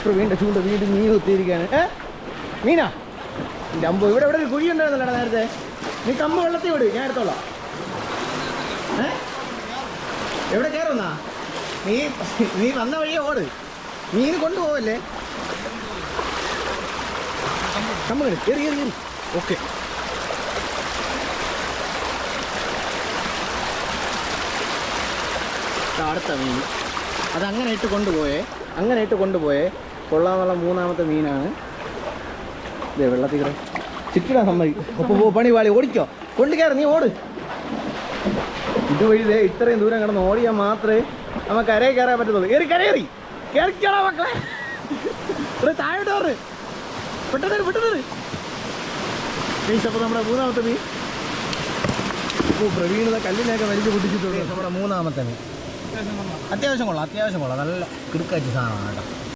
പ്രവീണിൻ്റെ ചൂണ്ട വീണ്ടും മീൻ കുത്തിയിരിക്കുകയാണ്. മീനാ എൻ്റെ അമ്പോ. ഇവിടെ ഒരു കുഴി ഉണ്ടായിരുന്നല്ലോടാ നേരത്തെ. നീ കമ്പ് വെള്ളത്തിൽ വിട്, ഞാൻ എടുത്തോളാം. എവിടെ കയറുന്നാ? നീ വന്ന വഴിയെ ഓട്. മീൻ കൊണ്ടുപോവല്ലേ? കമ്പ് കയറി ഓക്കെ. അടുത്ത മീൻ അതങ്ങനെ ഇട്ട് കൊണ്ടുപോയേ കൊള്ളാന്നുള്ള മൂന്നാമത്തെ മീനാണ്. ഇതേ വെള്ളത്തിൽ കയറി ചിക്കിടാൻ സമ്മതിക്കും. ഒപ്പം പണി പാളി ഓടിക്കോ, കൊണ്ട് കയറി, നീ ഓട്. ഇതുവഴി ഇത്രയും ദൂരം കിടന്ന് ഓടിയാൽ മാത്രമേ നമുക്ക് കരയിൽ കയറാൻ പറ്റത്തുള്ളൂ. കയറിക്കോളാം മക്കളെ. താഴോട്ട് കയറ്, പെട്ടെന്ന്. അപ്പോൾ നമ്മുടെ മൂന്നാമത്തെ മീൻ. പ്രവീണത കല്ലിനെയൊക്കെ വലിച്ചു പൊട്ടിച്ചിട്ടുണ്ട്. നമ്മുടെ മൂന്നാമത്തെ മീൻ അത്യാവശ്യം കൊള്ളാം. നല്ല കിടുക്കാച്ച സാധനമാണ് കേട്ടോ.